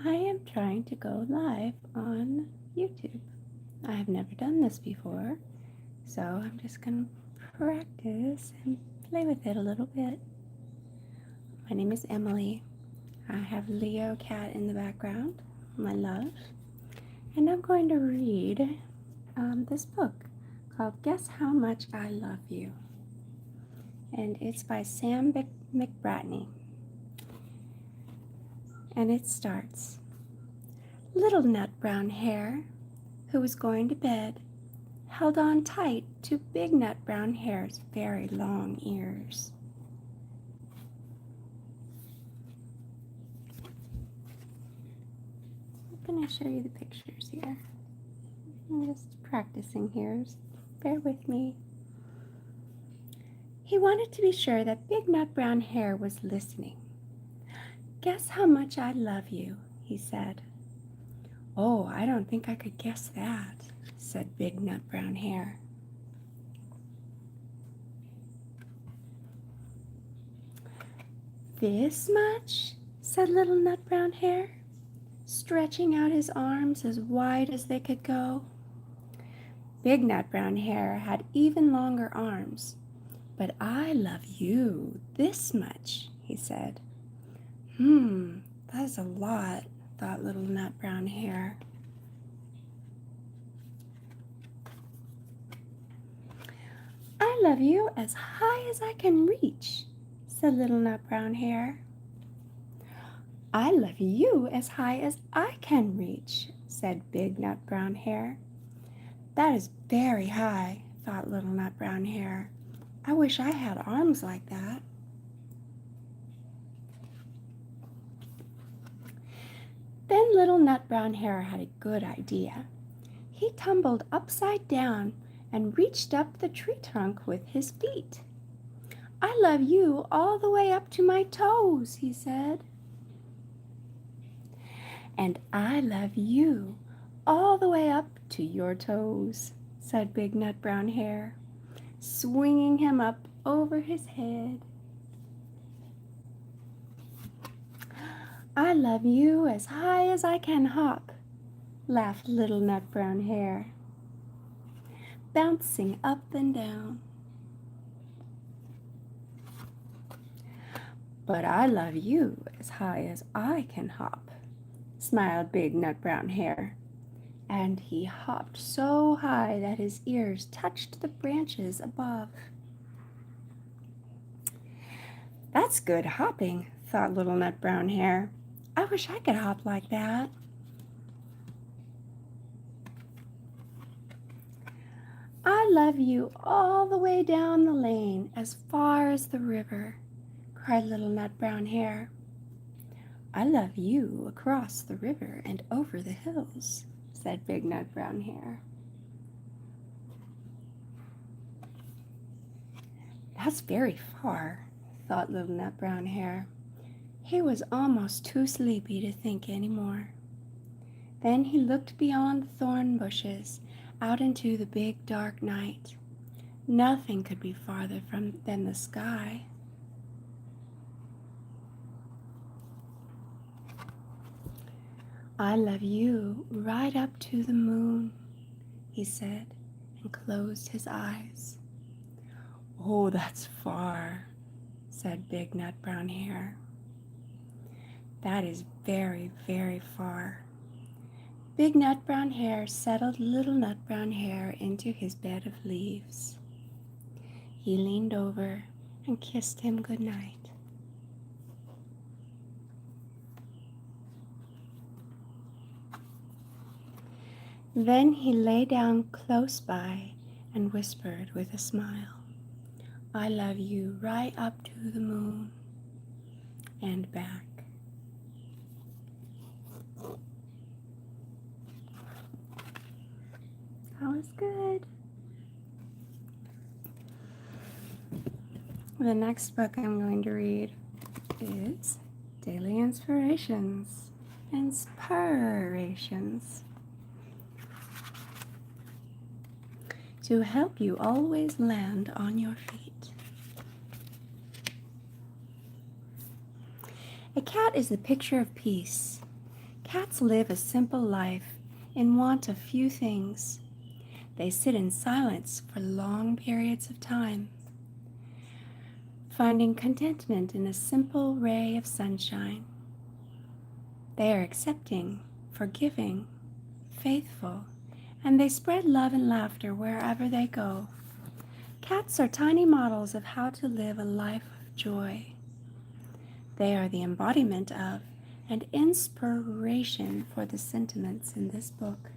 I am trying to go live on YouTube. I have never done this before, so I'm just going to practice and play with it a little bit. My name is Emily. I have Leo Cat in the background, my love, and I'm going to read this book called Guess How Much I Love You, and it's by Sam McBratney. And it starts. Little nut brown hare, who was going to bed, held on tight to big nut brown hare's very long ears. I'm going to show you the pictures here. I'm just practicing here. Bear with me. He wanted to be sure that big nut brown hare was listening. Guess how much I love you, he said. Oh, I don't think I could guess that, said big nut brown hare. This much, said little nut brown hare, stretching out his arms as wide as they could go. Big nut brown hare had even longer arms. But I love you this much, he said. That is a lot, thought little nut brown hare. I love you as high as I can reach, said little nut brown hare. I love you as high as I can reach, said big nut brown hare. That is very high, thought little nut brown hare. I wish I had arms like that. Then little nut brown hare had a good idea. He tumbled upside down and reached up the tree trunk with his feet. I love you all the way up to my toes, he said. And I love you all the way up to your toes, said big nut brown hare, swinging him up over his head. I love you as high as I can hop, laughed little nut brown hare, bouncing up and down. But I love you as high as I can hop, smiled big nut brown hare, and he hopped so high that his ears touched the branches above. That's good hopping, thought little nut brown hare. I wish I could hop like that. I love you all the way down the lane as far as the river, cried little nut brown hare. I love you across the river and over the hills, said big nut brown hare. That's very far, thought little nut brown hare. He was almost too sleepy to think any more. Then he looked beyond the thorn bushes, out into the big dark night. Nothing could be farther than the sky. I love you right up to the moon, he said, and closed his eyes. Oh, that's far, said big nut brown hare. That is very, very far. Big nut brown hare settled little nut brown hare into his bed of leaves. He leaned over and kissed him good night. Then he lay down close by and whispered with a smile, I love you right up to the moon and back. That was good. The next book I'm going to read is Daily Inspurations. Inspurrations. To help you always land on your feet. A cat is the picture of peace. Cats live a simple life in want of few things. They sit in silence for long periods of time, finding contentment in a simple ray of sunshine. They are accepting, forgiving, faithful, and they spread love and laughter wherever they go. Cats are tiny models of how to live a life of joy. They are the embodiment of and inspiration for the sentiments in this book.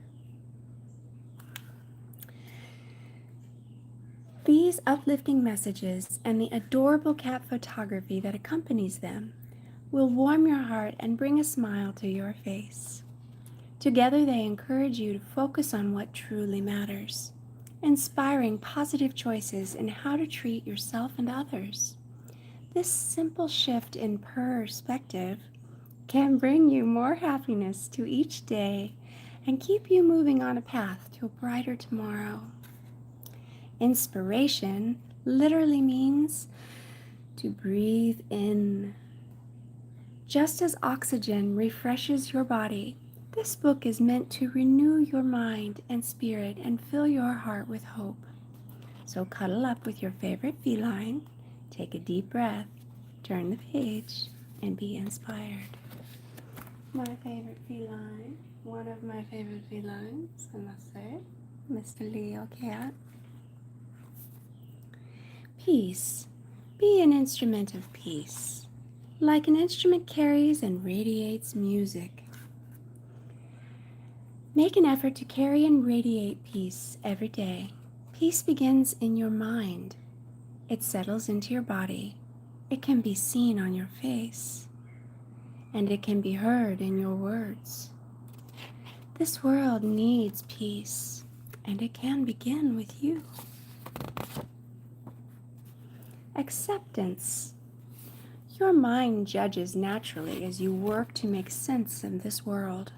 These uplifting messages and the adorable cat photography that accompanies them will warm your heart and bring a smile to your face. Together they encourage you to focus on what truly matters, inspiring positive choices in how to treat yourself and others. This simple shift in perspective can bring you more happiness to each day and keep you moving on a path to a brighter tomorrow. Inspiration literally means to breathe in. Just as oxygen refreshes your body, this book is meant to renew your mind and spirit and fill your heart with hope. So cuddle up with your favorite feline, take a deep breath, turn the page, and be inspired. My favorite feline, one of my favorite felines, I must say, Mr. Leo Cat. Peace. Be an instrument of peace, like an instrument carries and radiates music. Make an effort to carry and radiate peace every day. Peace begins in your mind. It settles into your body. It can be seen on your face, and it can be heard in your words. This world needs peace, and it can begin with you. Acceptance. Your mind judges naturally as you work to make sense of this world.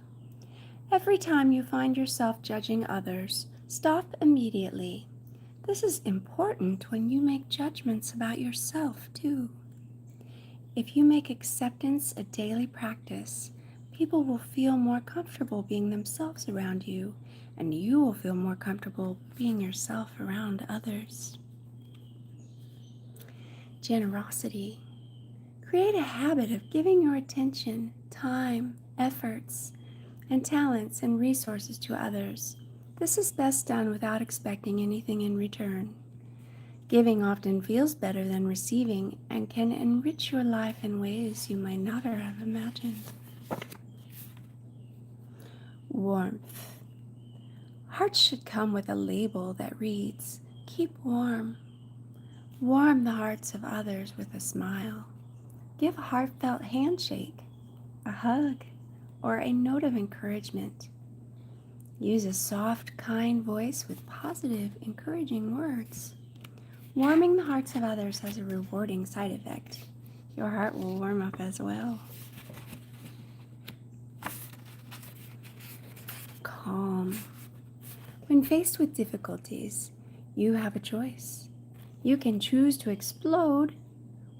Every time you find yourself judging others, stop immediately. This is important when you make judgments about yourself, too. If you make acceptance a daily practice, people will feel more comfortable being themselves around you, and you will feel more comfortable being yourself around others. Generosity. Create a habit of giving your attention, time, efforts, and talents and resources to others. This is best done without expecting anything in return. Giving often feels better than receiving and can enrich your life in ways you might not have imagined. Warmth. Hearts should come with a label that reads, "Keep warm." Warm the hearts of others with a smile. Give a heartfelt handshake, a hug, or a note of encouragement. Use a soft, kind voice with positive, encouraging words. Warming the hearts of others has a rewarding side effect. Your heart will warm up as well. Calm. When faced with difficulties, you have a choice. You can choose to explode,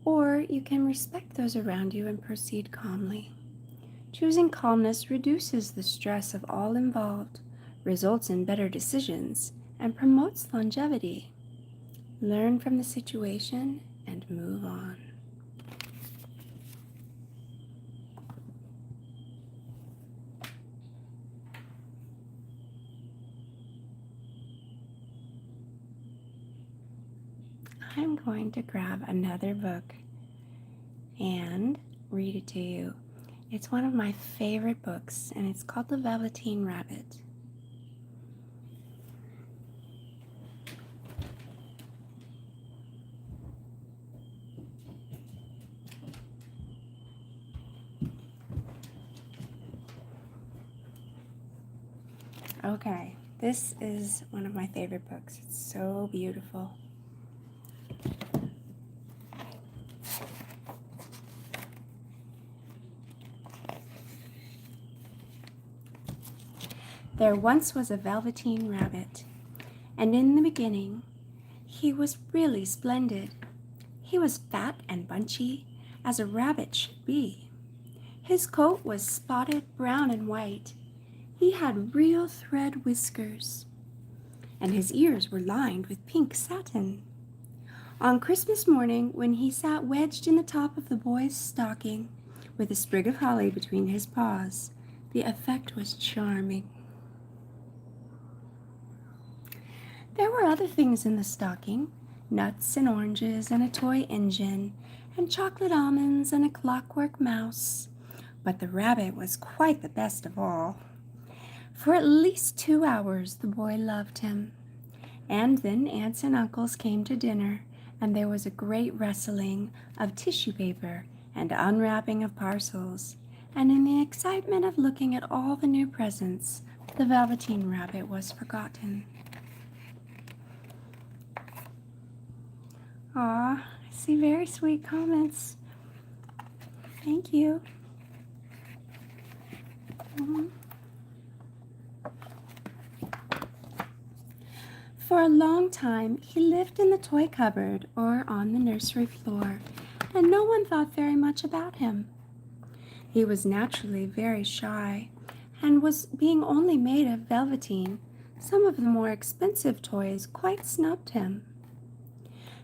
or you can respect those around you and proceed calmly. Choosing calmness reduces the stress of all involved, results in better decisions, and promotes longevity. Learn from the situation and move on. I'm going to grab another book and read it to you. It's one of my favorite books, and it's called The Velveteen Rabbit. Okay, this is one of my favorite books. It's so beautiful. There once was a Velveteen Rabbit, and in the beginning, he was really splendid. He was fat and bunchy, as a rabbit should be. His coat was spotted brown and white. He had real thread whiskers, and his ears were lined with pink satin. On Christmas morning, when he sat wedged in the top of the boy's stocking, with a sprig of holly between his paws, the effect was charming. There were other things in the stocking, nuts and oranges and a toy engine, and chocolate almonds and a clockwork mouse. But the rabbit was quite the best of all. For at least 2 hours the boy loved him. And then aunts and uncles came to dinner, and there was a great rustling of tissue paper and unwrapping of parcels. And in the excitement of looking at all the new presents, the Velveteen Rabbit was forgotten. Aw, I see very sweet comments. Thank you. For a long time, he lived in the toy cupboard or on the nursery floor, and no one thought very much about him. He was naturally very shy, and was being only made of velveteen. Some of the more expensive toys quite snubbed him.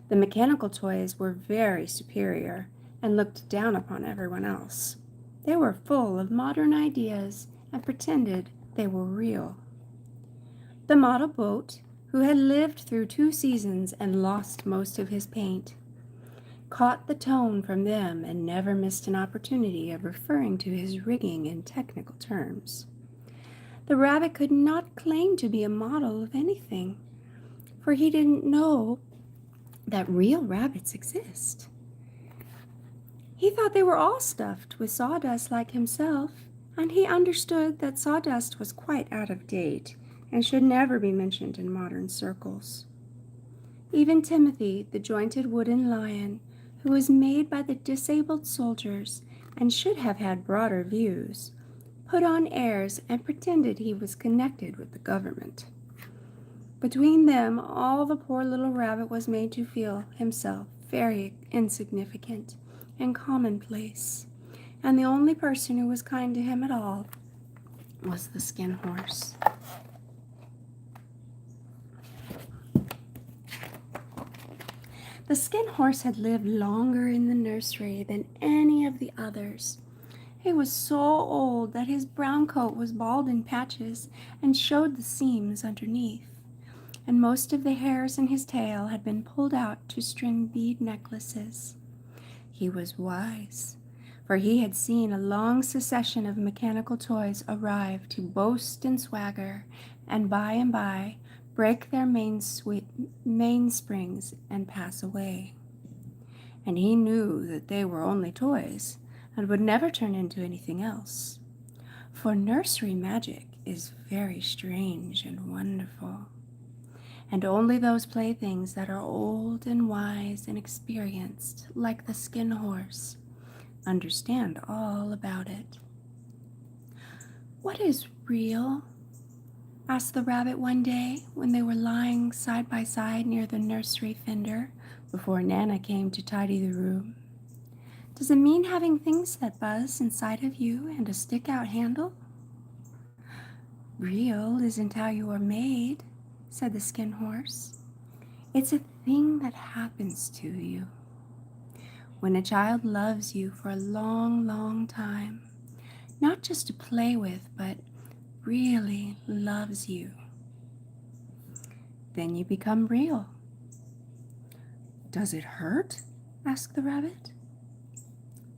The mechanical toys were very superior and looked down upon everyone else. They were full of modern ideas and pretended they were real. The model boat, who had lived through 2 seasons and lost most of his paint, caught the tone from them and never missed an opportunity of referring to his rigging in technical terms. The rabbit could not claim to be a model of anything, for he didn't know that real rabbits exist. He thought they were all stuffed with sawdust like himself, and he understood that sawdust was quite out of date and should never be mentioned in modern circles. Even Timothy, the jointed wooden lion, who was made by the disabled soldiers and should have had broader views, put on airs and pretended he was connected with the government. Between them, all the poor little rabbit was made to feel himself very insignificant and commonplace, and the only person who was kind to him at all was the Skin Horse. The Skin Horse had lived longer in the nursery than any of the others. He was so old that his brown coat was bald in patches and showed the seams underneath, and most of the hairs in his tail had been pulled out to string bead necklaces. He was wise, for he had seen a long succession of mechanical toys arrive to boast and swagger, and by break their mainsprings and pass away. And he knew that they were only toys and would never turn into anything else. For nursery magic is very strange and wonderful, and only those playthings that are old and wise and experienced, like the Skin Horse, understand all about it. "What is real?" asked the rabbit one day when they were lying side by side near the nursery fender before Nana came to tidy the room. "Does it mean having things that buzz inside of you and a stick-out handle?" "Real isn't how you are made," said the Skin Horse. "It's a thing that happens to you. When a child loves you for a long, long time, not just to play with, but really loves you, then you become real." "Does it hurt?" asked the rabbit.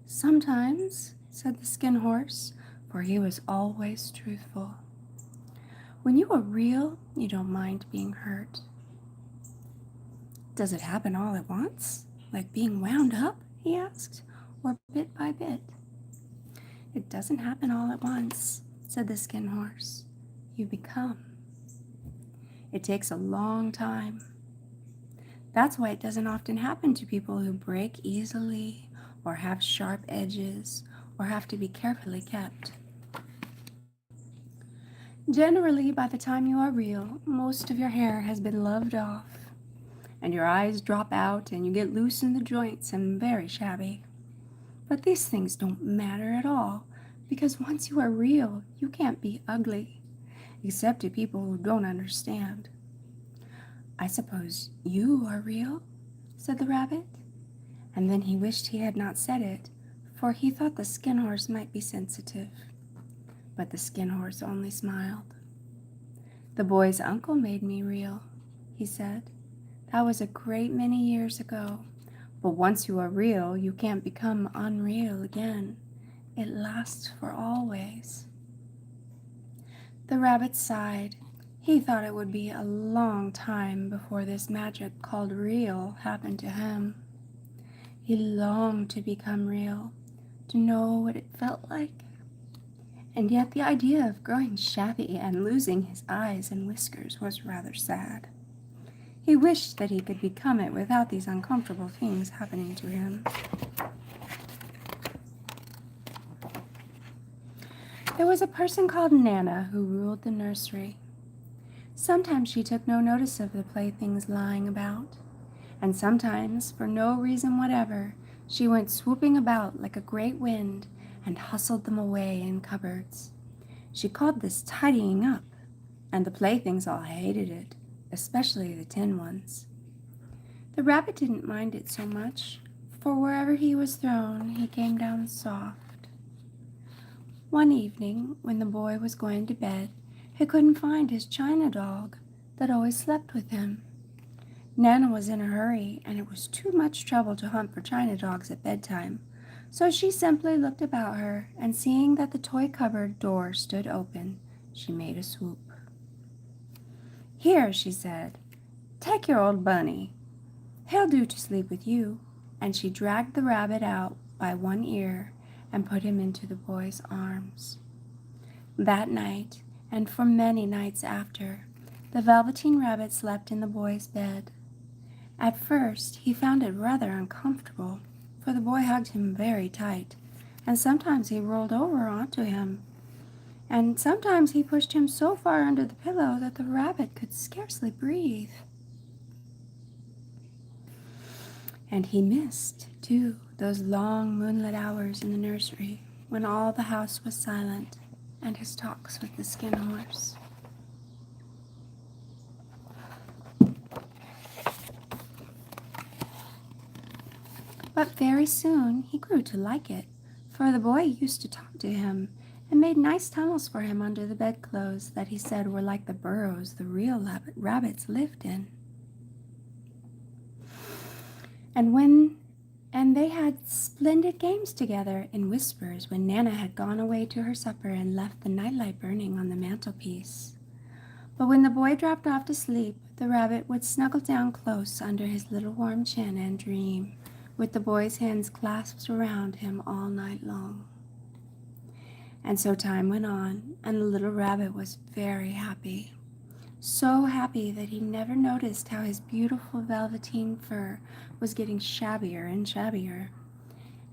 "Sometimes," said the Skin Horse, for he was always truthful. "When you are real, you don't mind being hurt." "Does it happen all at once, like being wound up?" he asked, "or bit by bit?" "It doesn't happen all at once," said the Skin Horse. "You become. It takes a long time. That's why it doesn't often happen to people who break easily or have sharp edges or have to be carefully kept. Generally, by the time you are real, most of your hair has been loved off, and your eyes drop out and you get loose in the joints and very shabby. But these things don't matter at all, because once you are real, you can't be ugly, except to people who don't understand. I suppose you are real, said the rabbit, and then he wished he had not said it, for he thought the Skin Horse might be sensitive. But the Skin Horse only smiled. The boy's uncle made me real, he said. That was a great many years ago. But once you are real, you can't become unreal again. It lasts for always. The rabbit sighed. He thought it would be a long time before this magic called real happened to him. He longed to become real, to know what it felt like. And yet the idea of growing shabby and losing his eyes and whiskers was rather sad. He wished that he could become it without these uncomfortable things happening to him. There was a person called Nana who ruled the nursery. Sometimes she took no notice of the playthings lying about, and sometimes, for no reason whatever, she went swooping about like a great wind and hustled them away in cupboards. She called this tidying up, and the playthings all hated it, especially the tin ones. The rabbit didn't mind it so much, for wherever he was thrown, he came down soft. One evening, when the boy was going to bed, he couldn't find his china dog that always slept with him. Nana was in a hurry, and it was too much trouble to hunt for china dogs at bedtime, so she simply looked about her, and seeing that the toy cupboard door stood open, she made a swoop. "Here," she said, "take your old bunny. He'll do to sleep with you," and she dragged the rabbit out by one ear and put him into the boy's arms. That night, and for many nights after, the Velveteen Rabbit slept in the boy's bed. At first, he found it rather uncomfortable, for the boy hugged him very tight, and sometimes he rolled over onto him, and sometimes he pushed him so far under the pillow that the rabbit could scarcely breathe. And he missed, too, those long moonlit hours in the nursery when all the house was silent, and his talks with the Skin Horse. But very soon he grew to like it, for the boy used to talk to him and made nice tunnels for him under the bedclothes that he said were like the burrows the real rabbits lived in. And they had splendid games together in whispers when Nana had gone away to her supper and left the nightlight burning on the mantelpiece. But when the boy dropped off to sleep, the rabbit would snuggle down close under his little warm chin and dream, with the boy's hands clasped around him all night long. And so time went on, and the little rabbit was very happy. So happy that he never noticed how his beautiful velveteen fur was getting shabbier and shabbier,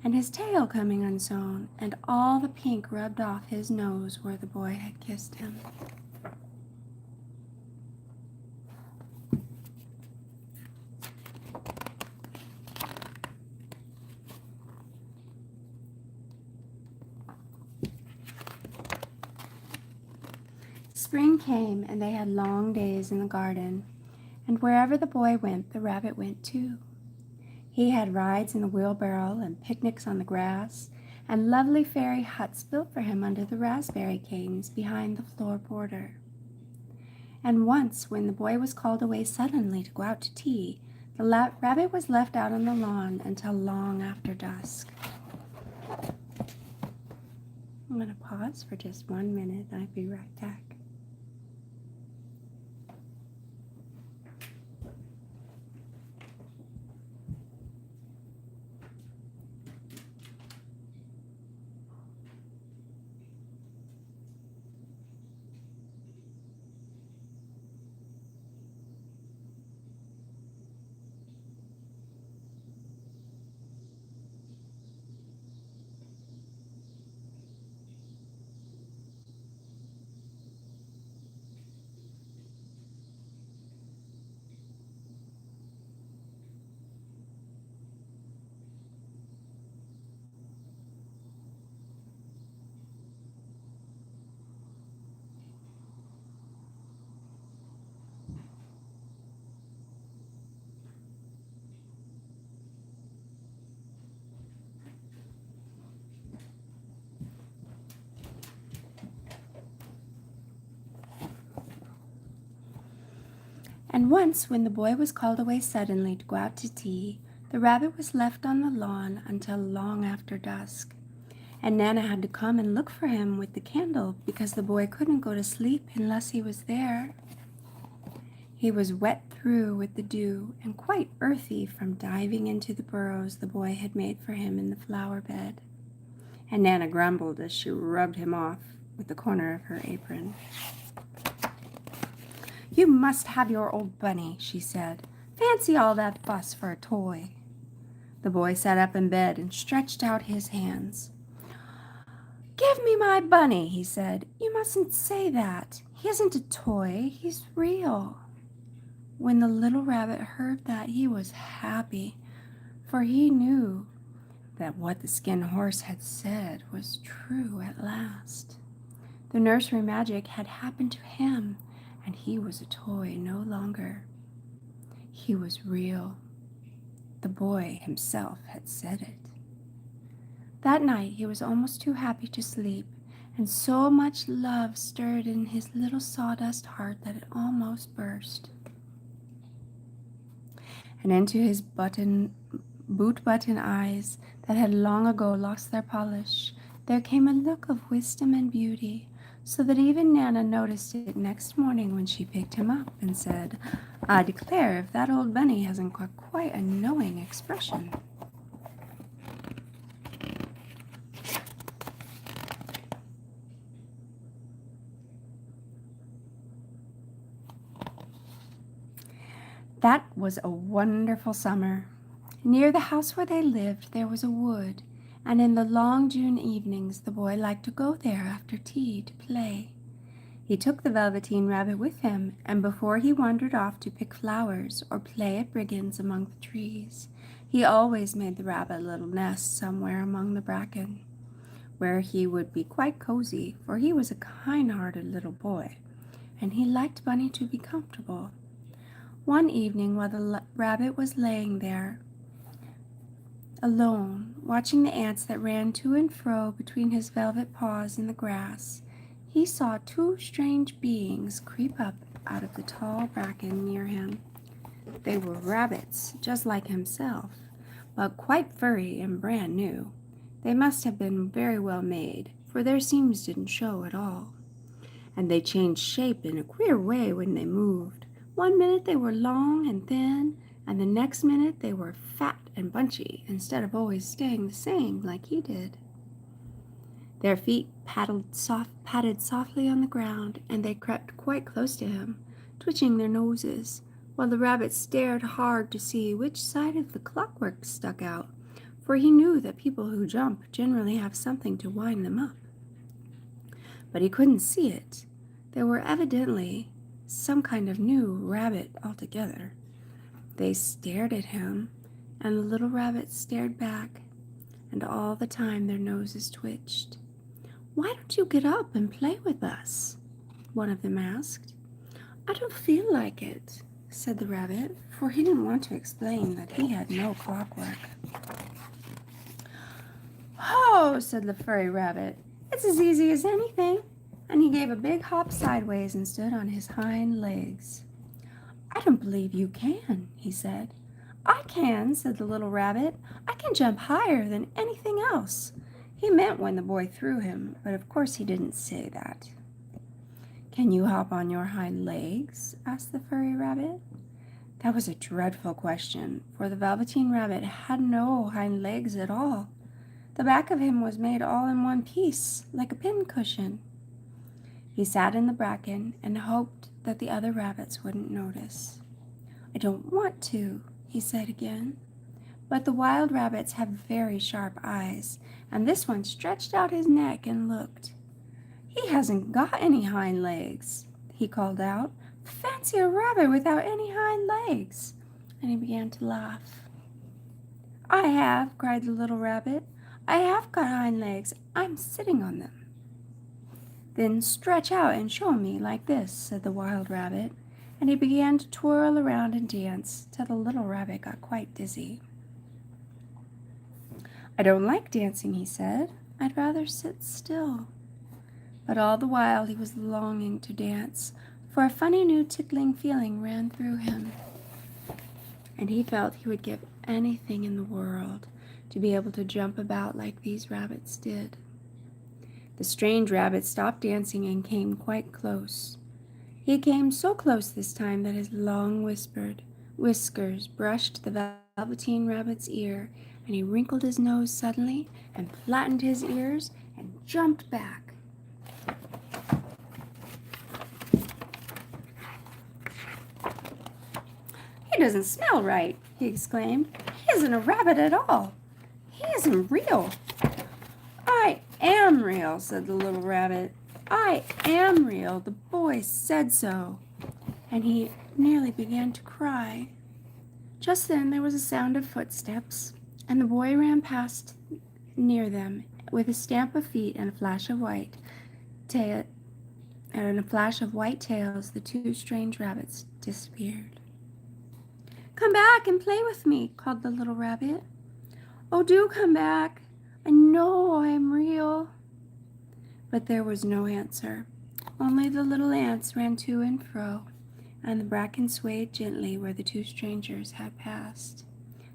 and his tail coming unsewn, and all the pink rubbed off his nose where the boy had kissed him. Spring came, and they had long days in the garden, and wherever the boy went, the rabbit went too. He had rides in the wheelbarrow and picnics on the grass, and lovely fairy huts built for him under the raspberry canes behind the floor border. And once, when the boy was called away suddenly to go out to tea, the rabbit was left out on the lawn until long after dusk. I'm going to pause for just 1 minute, and I'll be right back. And once, when the boy was called away suddenly to go out to tea, the rabbit was left on the lawn until long after dusk. And Nana had to come and look for him with the candle because the boy couldn't go to sleep unless he was there. He was wet through with the dew and quite earthy from diving into the burrows the boy had made for him in the flower bed. And Nana grumbled as she rubbed him off with the corner of her apron. "You must have your old bunny," she said. "Fancy all that fuss for a toy." The boy sat up in bed and stretched out his hands. "Give me my bunny," he said. "You mustn't say that. He isn't a toy. He's real." When the little rabbit heard that, he was happy, for he knew that what the skin horse had said was true at last. The nursery magic had happened to him, and he was a toy no longer. He was real. The boy himself had said it. That night he was almost too happy to sleep, and so much love stirred in his little sawdust heart that it almost burst. And into his boot button eyes that had long ago lost their polish, there came a look of wisdom and beauty, so that even Nana noticed it next morning when she picked him up and said, "I declare if that old bunny hasn't got quite a knowing expression." That was a wonderful summer. Near the house where they lived there was a wood, and in the long June evenings the boy liked to go there after tea to play. He took the Velveteen Rabbit with him, and before he wandered off to pick flowers or play at brigands among the trees, he always made the rabbit a little nest somewhere among the bracken, where he would be quite cozy, for he was a kind-hearted little boy, and he liked Bunny to be comfortable. One evening, while the rabbit was laying there alone, watching the ants that ran to and fro between his velvet paws in the grass, he saw two strange beings creep up out of the tall bracken near him. They were rabbits, just like himself, but quite furry and brand new. They must have been very well made, for their seams didn't show at all. And they changed shape in a queer way when they moved. One minute they were long and thin, and the next minute they were fat and bunchy, instead of always staying the same like he did. Their feet padded softly on the ground, and they crept quite close to him, twitching their noses, while the rabbit stared hard to see which side of the clockwork stuck out, for he knew that people who jump generally have something to wind them up. But he couldn't see it. They were evidently some kind of new rabbit altogether. They stared at him, and the little rabbit stared back, and all the time their noses twitched. "Why don't you get up and play with us?" one of them asked. "I don't feel like it," said the rabbit, for he didn't want to explain that he had no clockwork. "Oh," said the furry rabbit, "it's as easy as anything," and he gave a big hop sideways and stood on his hind legs. "I don't believe you can," he said. "I can," said the little rabbit. "I can jump higher than anything else." He meant when the boy threw him, but of course he didn't say that. "Can you hop on your hind legs?" asked the furry rabbit. That was a dreadful question, for the Velveteen Rabbit had no hind legs at all. The back of him was made all in one piece, like a pincushion. He sat in the bracken and hoped that the other rabbits wouldn't notice. "I don't want to," he said again. But the wild rabbits have very sharp eyes, and this one stretched out his neck and looked. "He hasn't got any hind legs," he called out. "Fancy a rabbit without any hind legs!" And he began to laugh. "I have," cried the little rabbit. "I have got hind legs. I'm sitting on them." "Then stretch out and show me like this," said the wild rabbit, and he began to twirl around and dance till the little rabbit got quite dizzy. "I don't like dancing," he said. "I'd rather sit still." But all the while he was longing to dance, for a funny new tickling feeling ran through him, and he felt he would give anything in the world to be able to jump about like these rabbits did. The strange rabbit stopped dancing and came quite close. He came so close this time that his long whiskers brushed the Velveteen Rabbit's ear, and he wrinkled his nose suddenly and flattened his ears and jumped back. "He doesn't smell right," he exclaimed. "He isn't a rabbit at all. He isn't real." "I am real," said the little rabbit. "I am real. The boy said so." And he nearly began to cry. Just then there was a sound of footsteps, and the boy ran past near them with a stamp of feet and a flash of white tails. The two strange rabbits disappeared. "Come back and play with me," called the little rabbit. "Oh, do come back. I know I am real." But there was no answer. Only the little ants ran to and fro, and the bracken swayed gently where the two strangers had passed.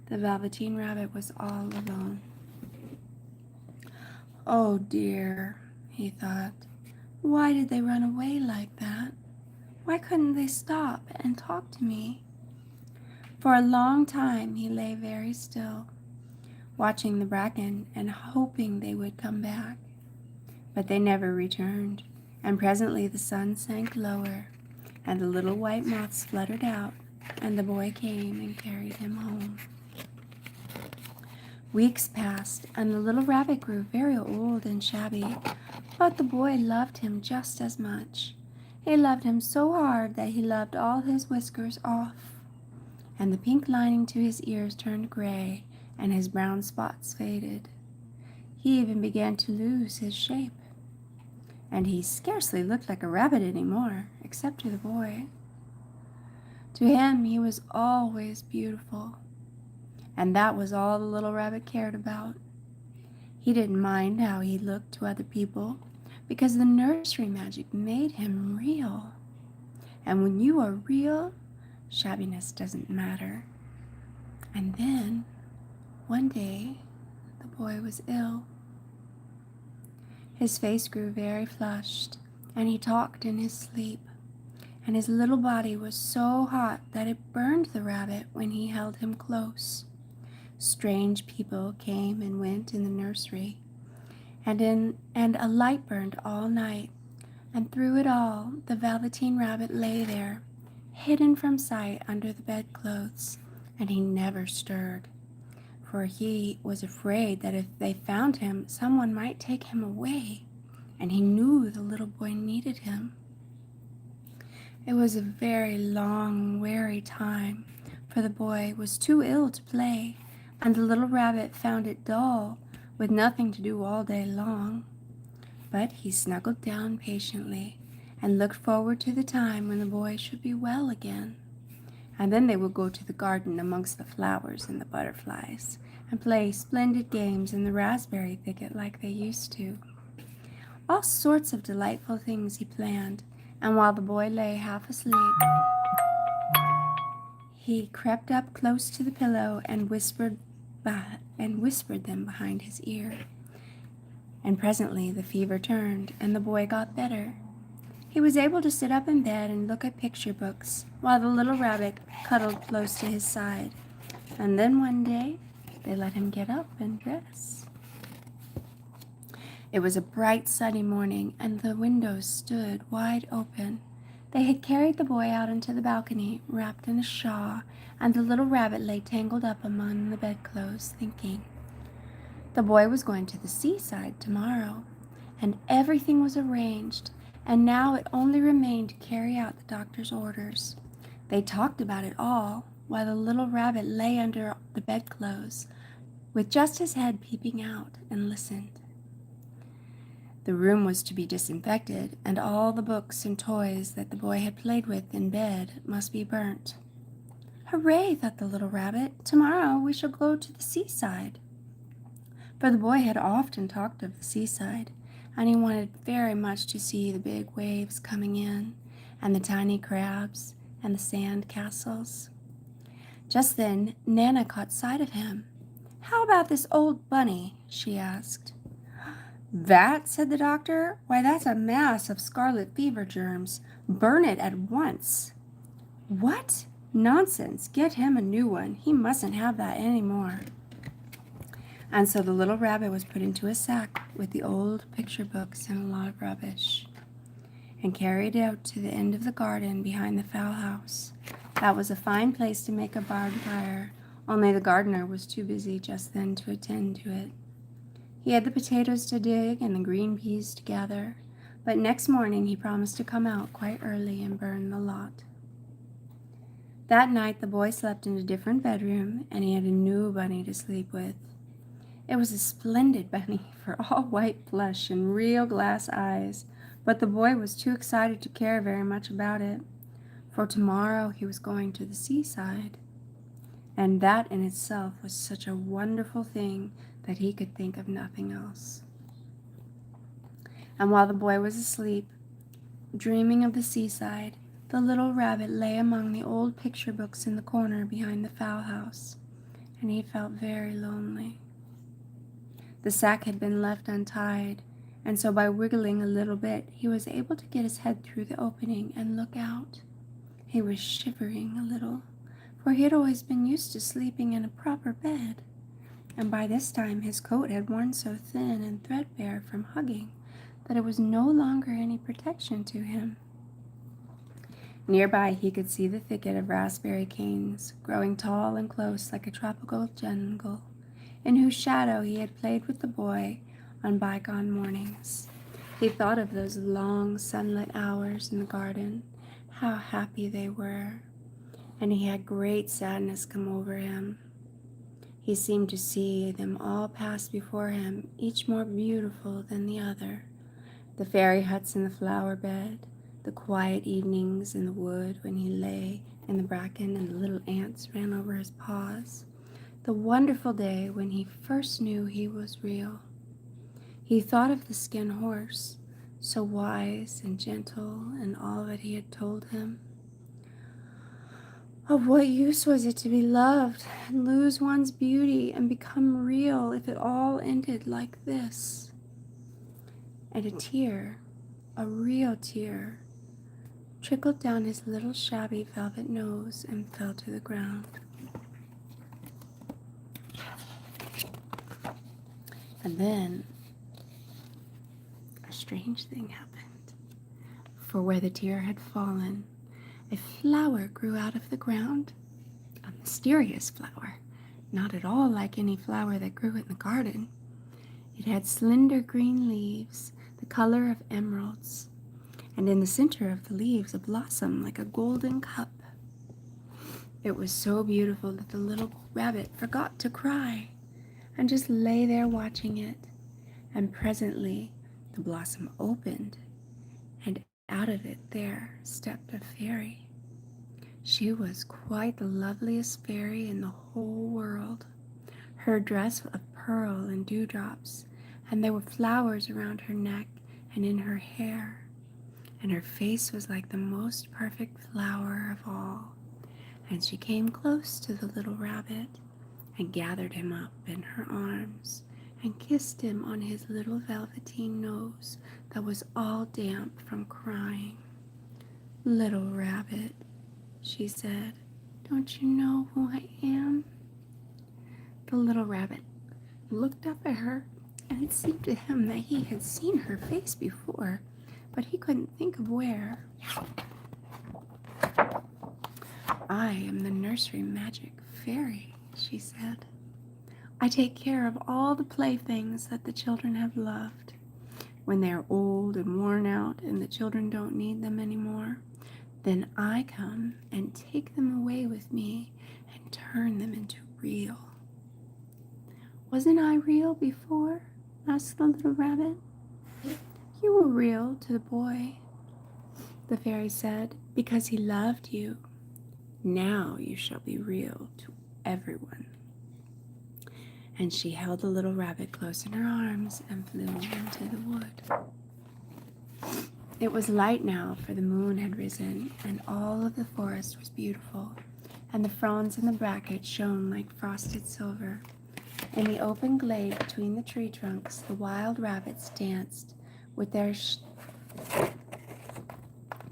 The Velveteen Rabbit was all alone. "Oh dear," he thought. "Why did they run away like that? Why couldn't they stop and talk to me?" For a long time he lay very still, watching the bracken and hoping they would come back. But they never returned, and presently the sun sank lower, and the little white moths fluttered out, and the boy came and carried him home. Weeks passed, and the little rabbit grew very old and shabby, but the boy loved him just as much. He loved him so hard that he loved all his whiskers off, and the pink lining to his ears turned gray, and his brown spots faded. He even began to lose his shape, and he scarcely looked like a rabbit anymore, except to the boy. To him, he was always beautiful, and that was all the little rabbit cared about. He didn't mind how he looked to other people, because the nursery magic made him real. And when you are real, shabbiness doesn't matter. And then, one day, the boy was ill. His face grew very flushed, and he talked in his sleep, and his little body was so hot that it burned the rabbit when he held him close. Strange people came and went in the nursery, and a light burned all night, and through it all the Velveteen Rabbit lay there, hidden from sight under the bedclothes, and he never stirred, for he was afraid that if they found him, someone might take him away, and he knew the little boy needed him. It was a very long, weary time, for the boy was too ill to play, and the little rabbit found it dull, with nothing to do all day long. But he snuggled down patiently, and looked forward to the time when the boy should be well again. And then they would go to the garden amongst the flowers and the butterflies, and play splendid games in the raspberry thicket like they used to. All sorts of delightful things he planned, and while the boy lay half asleep, he crept up close to the pillow and whispered them behind his ear. And presently the fever turned, and the boy got better. He was able to sit up in bed and look at picture books, while the little rabbit cuddled close to his side. And then one day, they let him get up and dress. It was a bright sunny morning, and the windows stood wide open. They had carried the boy out into the balcony, wrapped in a shawl, and the little rabbit lay tangled up among the bedclothes, thinking. The boy was going to the seaside tomorrow, and everything was arranged, and now it only remained to carry out the doctor's orders. They talked about it all, while the little rabbit lay under the bedclothes, with just his head peeping out, and listened. The room was to be disinfected, and all the books and toys that the boy had played with in bed must be burnt. "Hooray," thought the little rabbit. "Tomorrow we shall go to the seaside." For the boy had often talked of the seaside, and he wanted very much to see the big waves coming in, and the tiny crabs and the sand castles. Just then, Nana caught sight of him. "How about this old bunny?" she asked. "That?" said the doctor. "Why, that's a mass of scarlet fever germs. Burn it at once." "What? Nonsense. Get him a new one. He mustn't have that any more." And so the little rabbit was put into a sack with the old picture books and a lot of rubbish, and carried out to the end of the garden behind the fowl house. That was a fine place to make a bonfire, only the gardener was too busy just then to attend to it. He had the potatoes to dig and the green peas to gather, but next morning he promised to come out quite early and burn the lot. That night the boy slept in a different bedroom, and he had a new bunny to sleep with. It was a splendid bunny, for all white flesh and real glass eyes, but the boy was too excited to care very much about it, for tomorrow he was going to the seaside, and that in itself was such a wonderful thing that he could think of nothing else. And while the boy was asleep, dreaming of the seaside, the little rabbit lay among the old picture books in the corner behind the fowl house, and he felt very lonely. The sack had been left untied, and so by wiggling a little bit, he was able to get his head through the opening and look out. He was shivering a little, for he had always been used to sleeping in a proper bed, and by this time his coat had worn so thin and threadbare from hugging that it was no longer any protection to him. Nearby he could see the thicket of raspberry canes, growing tall and close like a tropical jungle, in whose shadow he had played with the boy on bygone mornings. He thought of those long sunlit hours in the garden, how happy they were, and he had great sadness come over him. He seemed to see them all pass before him, each more beautiful than the other. The fairy huts in the flower bed, the quiet evenings in the wood when he lay in the bracken and the little ants ran over his paws, the wonderful day when he first knew he was real. He thought of the skin horse, so wise and gentle in all that he had told him. Of what use was it to be loved and lose one's beauty and become real if it all ended like this? And a tear, a real tear, trickled down his little shabby velvet nose and fell to the ground. And then a strange thing happened, for where the tear had fallen, a flower grew out of the ground, a mysterious flower, not at all like any flower that grew in the garden. It had slender green leaves, the color of emeralds, and in the center of the leaves a blossom like a golden cup. It was so beautiful that the little rabbit forgot to cry and just lay there watching it, and presently the blossom opened, and out of it there stepped a fairy. She was quite the loveliest fairy in the whole world. Her dress of pearl and dewdrops, and there were flowers around her neck and in her hair, and her face was like the most perfect flower of all. And she came close to the little rabbit and gathered him up in her arms and kissed him on his little velveteen nose that was all damp from crying. "Little rabbit," she said, "don't you know who I am?" The little rabbit looked up at her, and it seemed to him that he had seen her face before, but he couldn't think of where. "I am the nursery magic fairy," she said. "I take care of all the playthings that the children have loved. When they are old and worn out and the children don't need them anymore, then I come and take them away with me and turn them into real." "Wasn't I real before?" asked the little rabbit. "You were real to the boy," the fairy said, "because he loved you. Now you shall be real to everyone." And she held the little rabbit close in her arms and flew into the wood. It was light now, for the moon had risen, and all of the forest was beautiful, and the fronds in the bracket shone like frosted silver. In the open glade between the tree trunks, the wild rabbits danced with their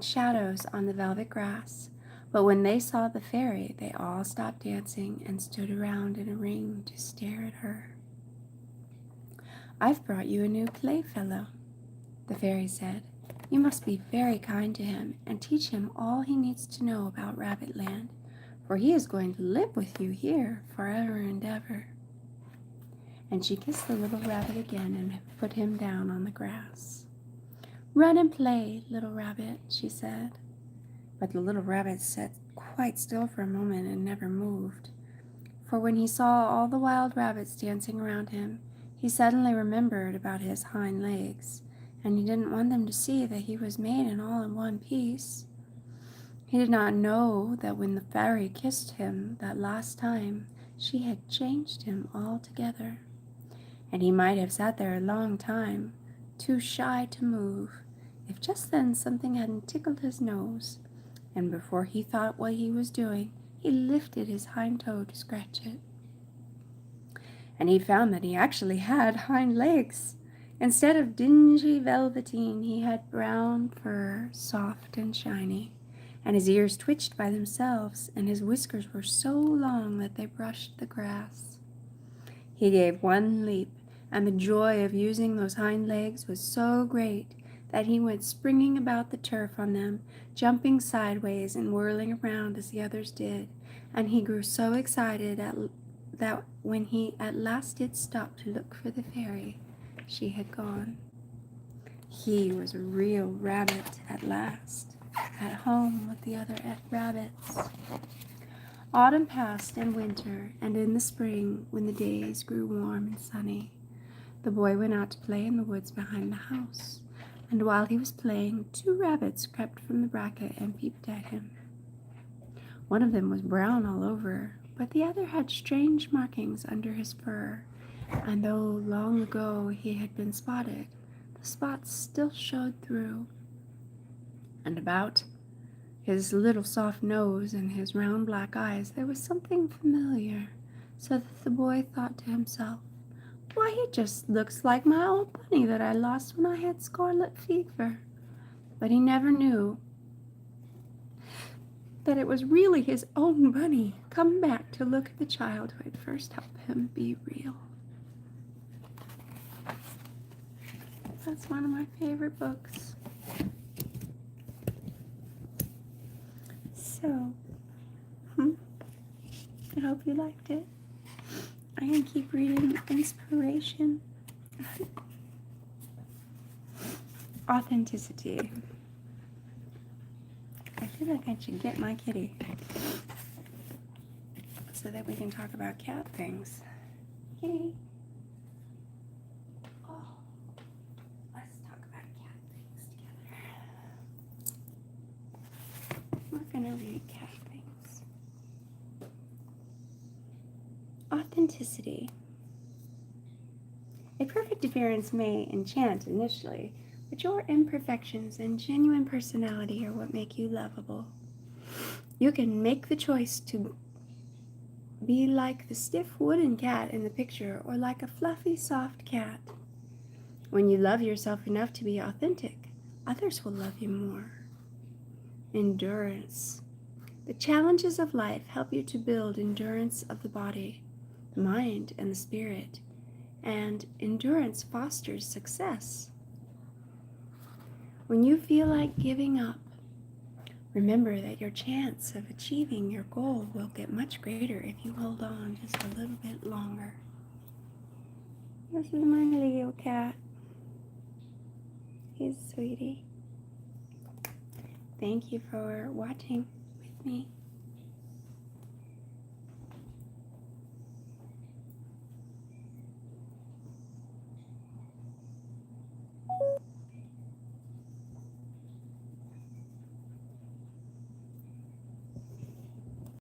shadows on the velvet grass. But when they saw the fairy, they all stopped dancing and stood around in a ring to stare at her. "I've brought you a new playfellow," the fairy said. "You must be very kind to him and teach him all he needs to know about Rabbitland, for he is going to live with you here forever and ever." And she kissed the little rabbit again and put him down on the grass. "Run and play, little rabbit," she said. But the little rabbit sat quite still for a moment and never moved. For when he saw all the wild rabbits dancing around him, he suddenly remembered about his hind legs, and he didn't want them to see that he was made in all in one piece. He did not know that when the fairy kissed him that last time, she had changed him altogether. And he might have sat there a long time, too shy to move, if just then something hadn't tickled his nose, and before he thought what he was doing, he lifted his hind toe to scratch it. And he found that he actually had hind legs. Instead of dingy velveteen, he had brown fur, soft and shiny, and his ears twitched by themselves, and his whiskers were so long that they brushed the grass. He gave one leap, and the joy of using those hind legs was so great that he went springing about the turf on them, jumping sideways and whirling around as the others did, and he grew so excited that when he at last did stop to look for the fairy, she had gone. He was a real rabbit at last, at home with the other rabbits. Autumn passed, and winter, and in the spring, when the days grew warm and sunny, the boy went out to play in the woods behind the house, and while he was playing, 2 rabbits crept from the bracket and peeped at him. One of them was brown all over, but the other had strange markings under his fur, and though long ago he had been spotted, the spots still showed through. And about his little soft nose and his round black eyes there was something familiar, so that the boy thought to himself, "Why, he just looks like my old bunny that I lost when I had scarlet fever." But he never knew that it was really his own bunny come back to look at the child who had first helped him be real. That's one of my favorite books. So, I hope you liked it. I'm going to keep reading Inspiration. Authenticity. I feel like I should get my kitty so that we can talk about cat things. Kitty. Oh, let's talk about cat things together. We're going to read cat things. Authenticity. A perfect appearance may enchant initially, but your imperfections and genuine personality are what make you lovable. You can make the choice to be like the stiff wooden cat in the picture or like a fluffy, soft cat. When you love yourself enough to be authentic, others will love you more. Endurance. The challenges of life help you to build endurance of the body, the mind, and the spirit, and endurance fosters success. When you feel like giving up, remember that your chance of achieving your goal will get much greater if you hold on just a little bit longer. This is my Leo cat. He's a sweetie. Thank you for watching with me.